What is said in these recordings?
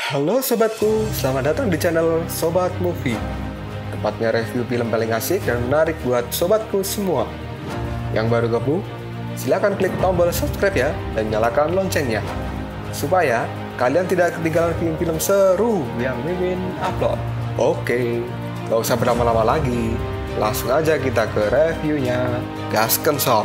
Halo sobatku, selamat datang di channel Sobat Movie. Tempatnya review film paling asik dan menarik buat sobatku semua. Yang baru gabung, silahkan klik tombol subscribe ya dan nyalakan loncengnya, supaya kalian tidak ketinggalan film-film seru yang Mimin upload. Oke, gak usah berlama-lama lagi, langsung aja kita ke reviewnya. Gasken sob.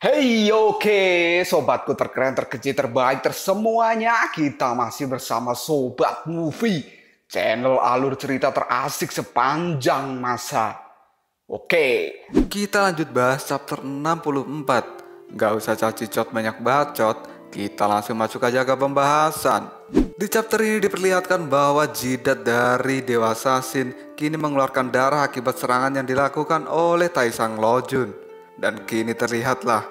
Hey, oke, sobatku terkeren, terkecil, terbaik, tersemuanya. Kita masih bersama Sobat Movie, channel alur cerita terasik sepanjang masa. Oke, Kita lanjut bahas chapter 64. Gak usah cacicot banyak bacot, kita langsung masuk aja ke pembahasan. Di chapter ini diperlihatkan bahwa jidat dari Dewa Sasin kini mengeluarkan darah akibat serangan yang dilakukan oleh Taesang Lojun. Dan kini terlihatlah,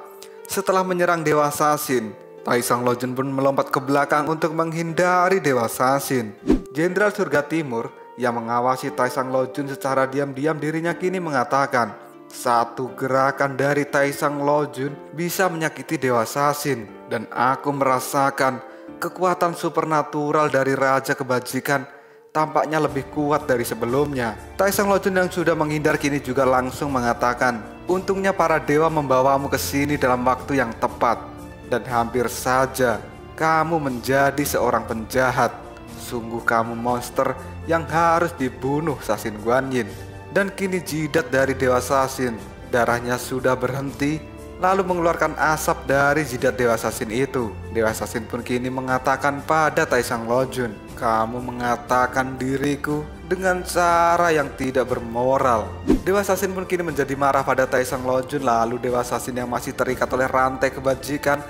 setelah menyerang Dewa Sasin, Taesang Lojun pun melompat ke belakang untuk menghindari Dewa Sasin. Jenderal Surga Timur yang mengawasi Taesang Lojun secara diam-diam dirinya kini mengatakan, satu gerakan dari Taesang Lojun bisa menyakiti Dewa Sasin. Dan aku merasakan kekuatan supernatural dari Raja Kebajikan tampaknya lebih kuat dari sebelumnya. Taesang Lojun yang sudah menghindar kini juga langsung mengatakan, untungnya para dewa membawamu ke sini dalam waktu yang tepat. Dan hampir saja kamu menjadi seorang penjahat. Sungguh kamu monster yang harus dibunuh, Sasin Guanyin. Dan kini jidat dari Dewa Sasin, darahnya sudah berhenti, lalu mengeluarkan asap dari jidat Dewa Sasin itu. Dewa Sasin pun kini mengatakan pada Taesang Lojun, kamu mengatakan diriku dengan cara yang tidak bermoral. Dewa Sasin pun kini menjadi marah pada Taesang Lojun. Lalu Dewa Sasin yang masih terikat oleh rantai kebajikan,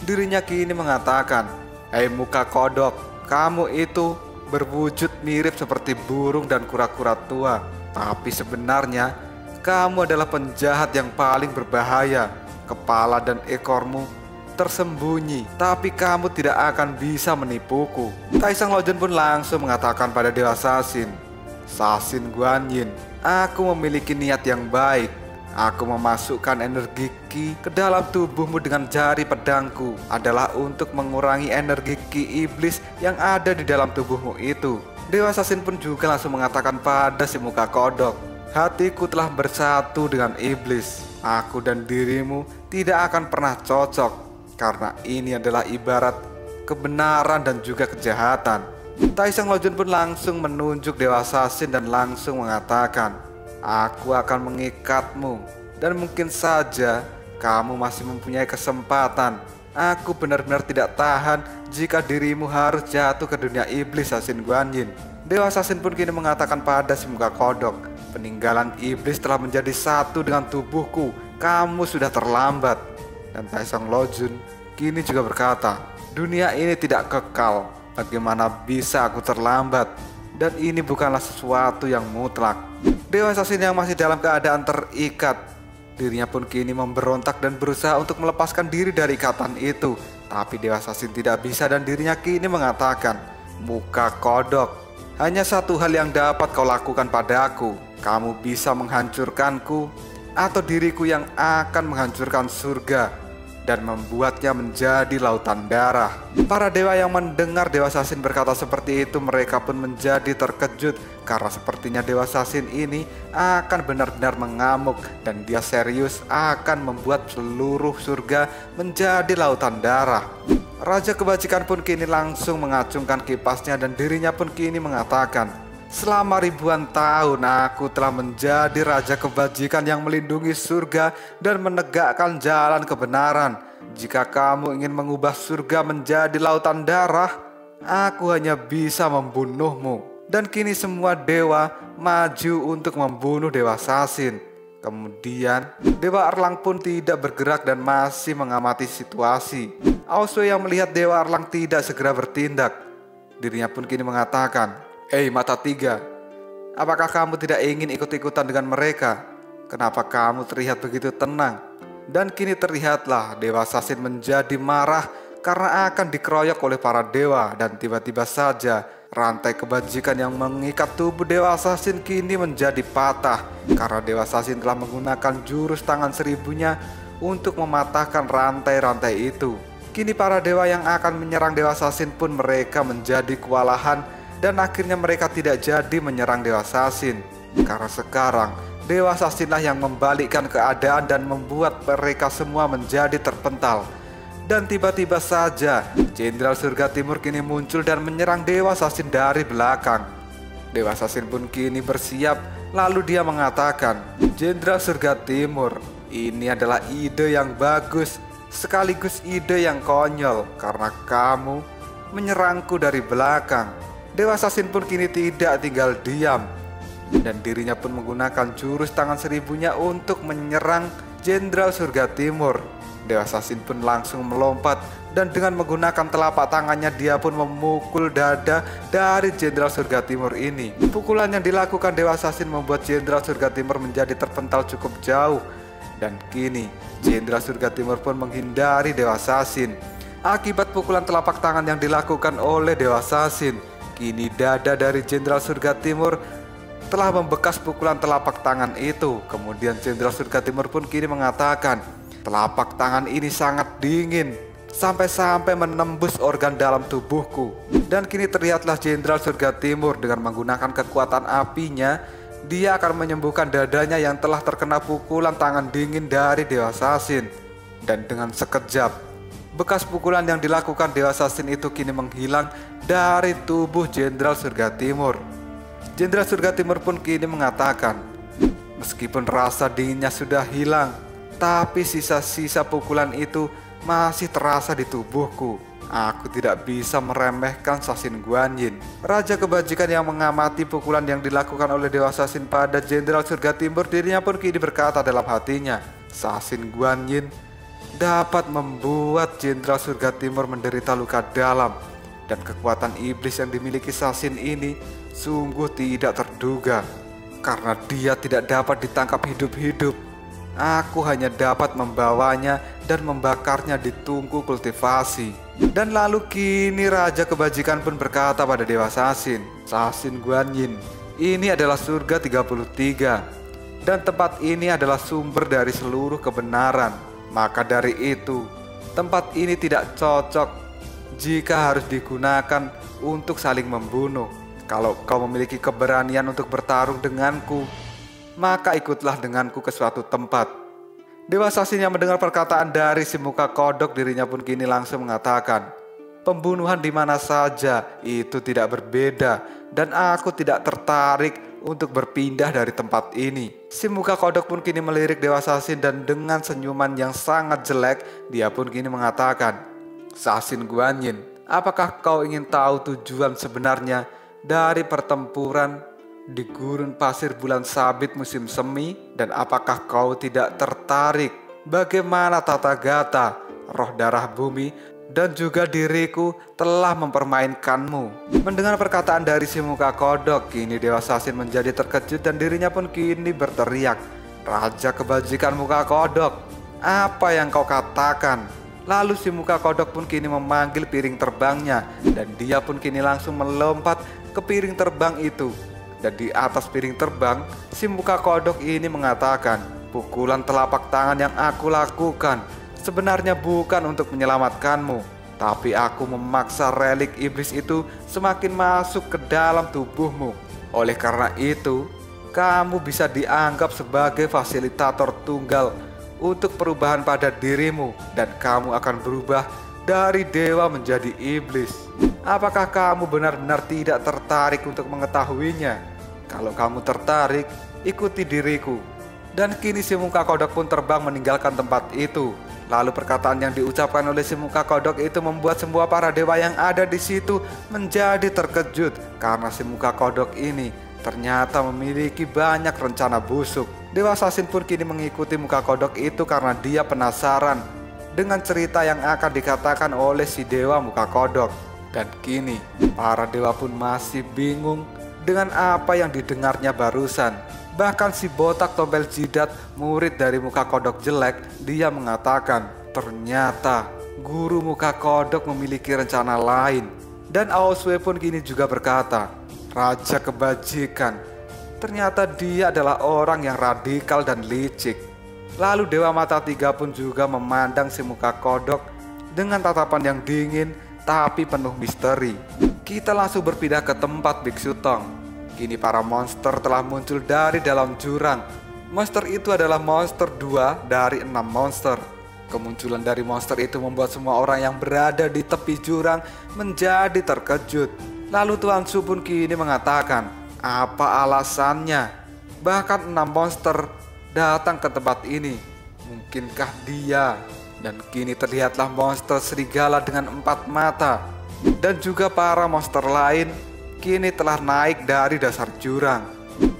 dirinya kini mengatakan, hei muka kodok, kamu itu berwujud mirip seperti burung dan kura-kura tua. Tapi sebenarnya kamu adalah penjahat yang paling berbahaya. Kepala dan ekormu tersembunyi, tapi kamu tidak akan bisa menipuku. Taesang Lojun pun langsung mengatakan pada Dewa Sasin, Sasin Guanyin, aku memiliki niat yang baik. Aku memasukkan energi Ki ke dalam tubuhmu dengan jari pedangku adalah untuk mengurangi energi Ki iblis yang ada di dalam tubuhmu itu. Dewa Sasin pun juga langsung mengatakan pada si muka kodok, hatiku telah bersatu dengan iblis. Aku dan dirimu tidak akan pernah cocok, karena ini adalah ibarat kebenaran dan juga kejahatan. Taesang Lojun pun langsung menunjuk Dewa Sasin dan langsung mengatakan, aku akan mengikatmu dan mungkin saja kamu masih mempunyai kesempatan. Aku benar-benar tidak tahan jika dirimu harus jatuh ke dunia iblis, Sasin Guanyin. Dewa Sasin pun kini mengatakan pada si muka kodok, peninggalan iblis telah menjadi satu dengan tubuhku. Kamu sudah terlambat. Dan Taesang Lojun kini juga berkata, dunia ini tidak kekal. Bagaimana bisa aku terlambat? Dan ini bukanlah sesuatu yang mutlak. Dewa Sasin yang masih dalam keadaan terikat, dirinya pun kini memberontak dan berusaha untuk melepaskan diri dari ikatan itu. Tapi Dewa Sasin tidak bisa dan dirinya kini mengatakan, muka kodok, hanya satu hal yang dapat kau lakukan padaku. Kamu bisa menghancurkanku atau diriku yang akan menghancurkan surga dan membuatnya menjadi lautan darah. Para dewa yang mendengar Dewa Sasin berkata seperti itu, mereka pun menjadi terkejut karena sepertinya Dewa Sasin ini akan benar-benar mengamuk dan dia serius akan membuat seluruh surga menjadi lautan darah. Raja Kebajikan pun kini langsung mengacungkan kipasnya dan dirinya pun kini mengatakan, selama ribuan tahun aku telah menjadi Raja Kebajikan yang melindungi surga dan menegakkan jalan kebenaran. Jika kamu ingin mengubah surga menjadi lautan darah, aku hanya bisa membunuhmu. Dan kini semua dewa maju untuk membunuh Dewa Sasin. Kemudian Dewa Erlang pun tidak bergerak dan masih mengamati situasi. Aoswee yang melihat Dewa Erlang tidak segera bertindak, dirinya pun kini mengatakan, hei mata tiga, apakah kamu tidak ingin ikut-ikutan dengan mereka? Kenapa kamu terlihat begitu tenang? Dan kini terlihatlah Dewa Sasin menjadi marah karena akan dikeroyok oleh para dewa. Dan tiba-tiba saja rantai kebajikan yang mengikat tubuh Dewa Sasin kini menjadi patah karena Dewa Sasin telah menggunakan jurus tangan seribunya untuk mematahkan rantai-rantai itu. Kini para dewa yang akan menyerang Dewa Sasin pun mereka menjadi kewalahan dan akhirnya mereka tidak jadi menyerang Dewa Sasin. Karena sekarang Dewa Sasinlah yang membalikkan keadaan dan membuat mereka semua menjadi terpental. Dan tiba-tiba saja Jenderal Surga Timur kini muncul dan menyerang Dewa Sasin dari belakang. Dewa Sasin pun kini bersiap, lalu dia mengatakan, "Jenderal Surga Timur, ini adalah ide yang bagus, sekaligus ide yang konyol karena kamu menyerangku dari belakang." Dewa Sasin pun kini tidak tinggal diam, dan dirinya pun menggunakan jurus tangan seribunya untuk menyerang Jenderal Surga Timur. Dewa Sasin pun langsung melompat dan dengan menggunakan telapak tangannya dia pun memukul dada dari Jenderal Surga Timur ini. Pukulan yang dilakukan Dewa Sasin membuat Jenderal Surga Timur menjadi terpental cukup jauh. Dan kini Jenderal Surga Timur pun menghindari Dewa Sasin. Akibat pukulan telapak tangan yang dilakukan oleh Dewa Sasin, kini dada dari Jenderal Surga Timur telah membekas pukulan telapak tangan itu. Kemudian Jenderal Surga Timur pun kini mengatakan, "Telapak tangan ini sangat dingin, sampai-sampai menembus organ dalam tubuhku." Dan kini terlihatlah Jenderal Surga Timur dengan menggunakan kekuatan apinya, dia akan menyembuhkan dadanya yang telah terkena pukulan tangan dingin dari Dewa Sasin. Dan dengan sekejap, bekas pukulan yang dilakukan Dewa Sasin itu kini menghilang dari tubuh Jenderal Surga Timur. Jenderal Surga Timur pun kini mengatakan, "Meskipun rasa dinginnya sudah hilang, tapi sisa-sisa pukulan itu masih terasa di tubuhku. Aku tidak bisa meremehkan Sasin Guanyin." Raja kebajikan yang mengamati pukulan yang dilakukan oleh Dewa Sasin pada Jenderal Surga Timur, dirinya pun kini berkata dalam hatinya, "Sasin Guanyin dapat membuat Jenderal Surga Timur menderita luka dalam. Dan kekuatan iblis yang dimiliki Sasin ini sungguh tidak terduga. Karena dia tidak dapat ditangkap hidup-hidup, aku hanya dapat membawanya dan membakarnya di tungku kultivasi." Dan lalu kini Raja Kebajikan pun berkata pada Dewa Sasin, "Sasin Guanyin, ini adalah surga 33. Dan tempat ini adalah sumber dari seluruh kebenaran. Maka dari itu, tempat ini tidak cocok jika harus digunakan untuk saling membunuh. Kalau kau memiliki keberanian untuk bertarung denganku, maka ikutlah denganku ke suatu tempat." Dewa Sasin yang mendengar perkataan dari si muka kodok, dirinya pun kini langsung mengatakan, "Pembunuhan di mana saja itu tidak berbeda, dan aku tidak tertarik untuk berpindah dari tempat ini." Si muka kodok pun kini melirik Dewa Sasin dan dengan senyuman yang sangat jelek, dia pun kini mengatakan, "Sasin Guanyin, apakah kau ingin tahu tujuan sebenarnya dari pertempuran di gurun pasir bulan sabit musim semi? Dan apakah kau tidak tertarik bagaimana tata gata, roh darah bumi, dan juga diriku telah mempermainkanmu?" Mendengar perkataan dari si muka kodok, kini Dewa Sasin menjadi terkejut dan dirinya pun kini berteriak, "Raja Kebajikan muka kodok, apa yang kau katakan?" Lalu si muka kodok pun kini memanggil piring terbangnya, dan dia pun kini langsung melompat ke piring terbang itu. Dan di atas piring terbang, si muka kodok ini mengatakan, "Pukulan telapak tangan yang aku lakukan sebenarnya bukan untuk menyelamatkanmu, tapi aku memaksa relik iblis itu semakin masuk ke dalam tubuhmu. Oleh karena itu, kamu bisa dianggap sebagai fasilitator tunggal untuk perubahan pada dirimu, dan kamu akan berubah dari dewa menjadi iblis. Apakah kamu benar-benar tidak tertarik untuk mengetahuinya? Kalau kamu tertarik, ikuti diriku." Dan kini si muka kodok pun terbang meninggalkan tempat itu. Lalu perkataan yang diucapkan oleh si muka kodok itu membuat semua para dewa yang ada di situ menjadi terkejut, karena si muka kodok ini ternyata memiliki banyak rencana busuk. Dewa Sasin pun kini mengikuti muka kodok itu karena dia penasaran dengan cerita yang akan dikatakan oleh si dewa muka kodok. Dan kini para dewa pun masih bingung dengan apa yang didengarnya barusan. Bahkan si botak tombel jidat, murid dari muka kodok jelek, dia mengatakan, ternyata guru muka kodok memiliki rencana lain. Dan Aoswe pun kini juga berkata, "Raja Kebajikan, ternyata dia adalah orang yang radikal dan licik. Lalu Dewa Mata Tiga pun juga memandang si muka kodok dengan tatapan yang dingin tapi penuh misteri. Kita langsung berpindah ke tempat Biksu Tong. Kini para monster telah muncul dari dalam jurang. Monster itu adalah monster 2 dari 6 monster. Kemunculan dari monster itu membuat semua orang yang berada di tepi jurang menjadi terkejut. Lalu Tuan Su pun kini mengatakan, apa alasannya? Bahkan 6 monster datang ke tempat ini. Mungkinkah dia? Dan kini terlihatlah monster serigala dengan 4 mata. Dan juga para monster lain kini telah naik dari dasar jurang.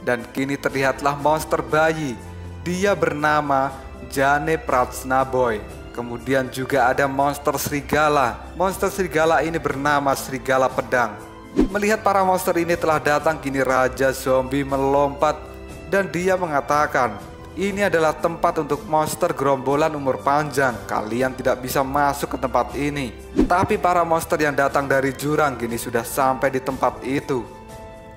Dan kini terlihatlah monster bayi. Dia bernama Jane Pratsnaboy. Kemudian juga ada monster serigala. Monster serigala ini bernama Serigala Pedang. Melihat para monster ini telah datang, kini Raja Zombie melompat dan dia mengatakan, ini adalah tempat untuk monster gerombolan umur panjang. Kalian tidak bisa masuk ke tempat ini. Tapi para monster yang datang dari jurang kini sudah sampai di tempat itu.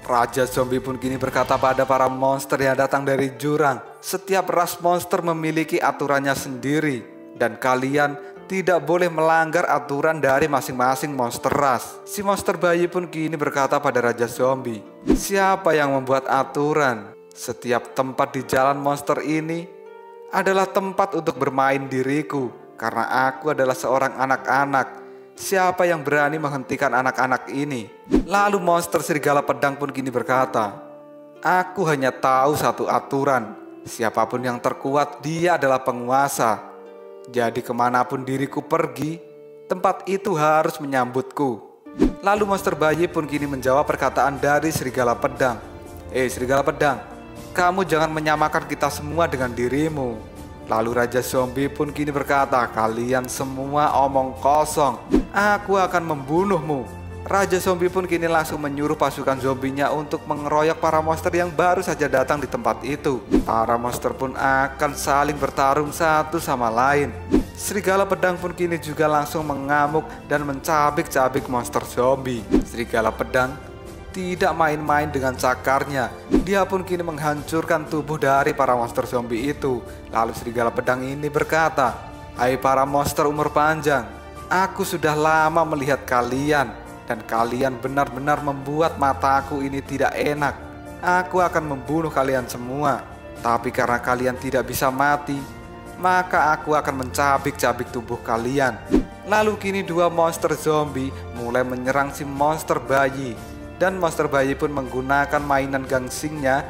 Raja Zombie pun kini berkata pada para monster yang datang dari jurang, setiap ras monster memiliki aturannya sendiri, dan kalian tidak boleh melanggar aturan dari masing-masing monster ras. Si monster bayi pun kini berkata pada Raja Zombie, siapa yang membuat aturan? Setiap tempat di jalan monster ini adalah tempat untuk bermain diriku, karena aku adalah seorang anak-anak. Siapa yang berani menghentikan anak-anak ini? Lalu monster Serigala Pedang pun kini berkata, aku hanya tahu satu aturan. Siapapun yang terkuat, dia adalah penguasa. Jadi kemanapun diriku pergi, tempat itu harus menyambutku. Lalu monster bayi pun kini menjawab perkataan dari Serigala Pedang. Serigala Pedang, kamu jangan menyamakan kita semua dengan dirimu. Lalu Raja Zombie pun kini berkata, kalian semua omong kosong. Aku akan membunuhmu. Raja Zombie pun kini langsung menyuruh pasukan zombinya untuk mengeroyok para monster yang baru saja datang di tempat itu. Para monster pun akan saling bertarung satu sama lain. Serigala Pedang pun kini juga langsung mengamuk dan mencabik-cabik monster zombie. Serigala Pedang tidak main-main dengan cakarnya. Dia pun kini menghancurkan tubuh dari para monster zombie itu. Lalu Serigala Pedang ini berkata, hai para monster umur panjang, aku sudah lama melihat kalian, dan kalian benar-benar membuat mataku ini tidak enak. Aku akan membunuh kalian semua. Tapi karena kalian tidak bisa mati, maka aku akan mencabik-cabik tubuh kalian. Lalu kini 2 monster zombie mulai menyerang si monster bayi. Dan monster bayi pun menggunakan mainan gangsingnya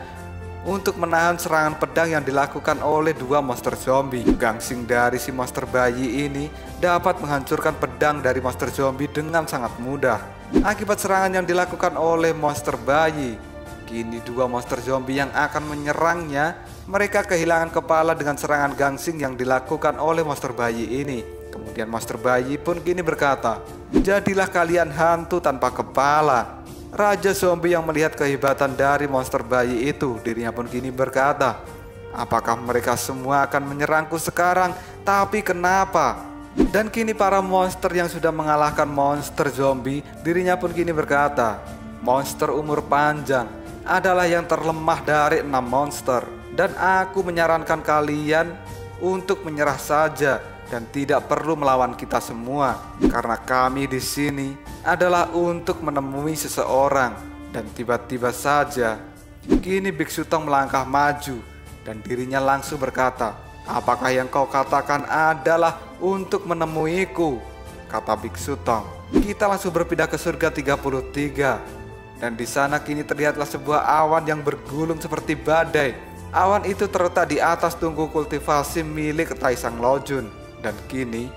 untuk menahan serangan pedang yang dilakukan oleh 2 monster zombie. Gangsing dari si monster bayi ini dapat menghancurkan pedang dari monster zombie dengan sangat mudah. Akibat serangan yang dilakukan oleh monster bayi, kini 2 monster zombie yang akan menyerangnya, mereka kehilangan kepala dengan serangan gangsing yang dilakukan oleh monster bayi ini. Kemudian monster bayi pun kini berkata, jadilah kalian hantu tanpa kepala. Raja Zombie yang melihat kehebatan dari monster bayi itu, dirinya pun kini berkata, apakah mereka semua akan menyerangku sekarang? Tapi kenapa? Dan kini para monster yang sudah mengalahkan monster zombie, dirinya pun kini berkata, monster umur panjang adalah yang terlemah dari 6 monster. Dan aku menyarankan kalian untuk menyerah saja dan tidak perlu melawan kita semua, karena kami di sini adalah untuk menemui seseorang. Dan tiba-tiba saja kini Biksu Tong melangkah maju dan dirinya langsung berkata, apakah yang kau katakan adalah untuk menemuiku? Kata Biksu Tong. Kita langsung berpindah ke surga 33, dan di sana kini terlihatlah sebuah awan yang bergulung seperti badai. Awan itu terletak di atas tungku kultivasi milik Taisang Lojun. Dan kini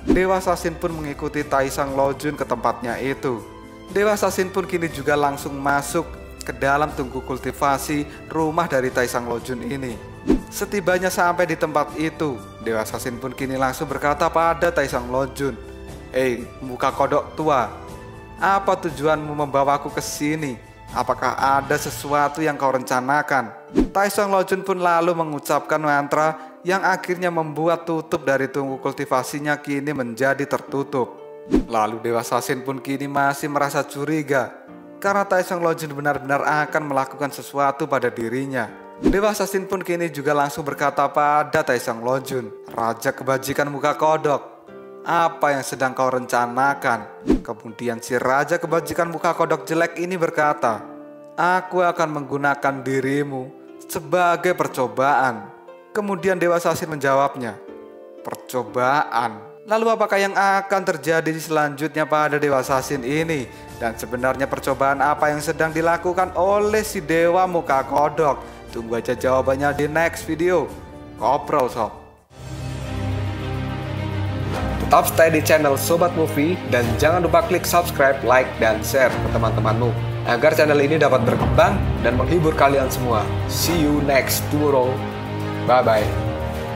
Dewa Sasin pun mengikuti Taisang Lojun ke tempatnya itu. Dewa Sasin pun kini juga langsung masuk ke dalam tungku kultivasi rumah dari Taisang Lojun ini. Setibanya sampai di tempat itu, Dewa Sasin pun kini langsung berkata pada Taisang Lojun, muka kodok tua, apa tujuanmu membawaku ke sini? Apakah ada sesuatu yang kau rencanakan? Taisang Lojun pun lalu mengucapkan mantra yang akhirnya membuat tutup dari tungku kultivasinya kini menjadi tertutup. Lalu Dewa Sasin pun kini masih merasa curiga karena Taisang Lojun benar-benar akan melakukan sesuatu pada dirinya. Dewa Assassin pun kini juga langsung berkata pada Taesung Lonjun, Raja Kebajikan Muka Kodok, apa yang sedang kau rencanakan? Kemudian si Raja Kebajikan Muka Kodok jelek ini berkata, aku akan menggunakan dirimu sebagai percobaan. Kemudian Dewa Assassin menjawabnya, percobaan? Lalu apakah yang akan terjadi selanjutnya pada Dewa Assassin ini? Dan sebenarnya percobaan apa yang sedang dilakukan oleh si Dewa Muka Kodok? Tunggu aja jawabannya di next video. Koprol sob. Tetap stay di channel Sobat Movie dan jangan lupa klik subscribe, like, dan share ke teman-temanmu agar channel ini dapat berkembang dan menghibur kalian semua. See you next tomorrow. Bye-bye.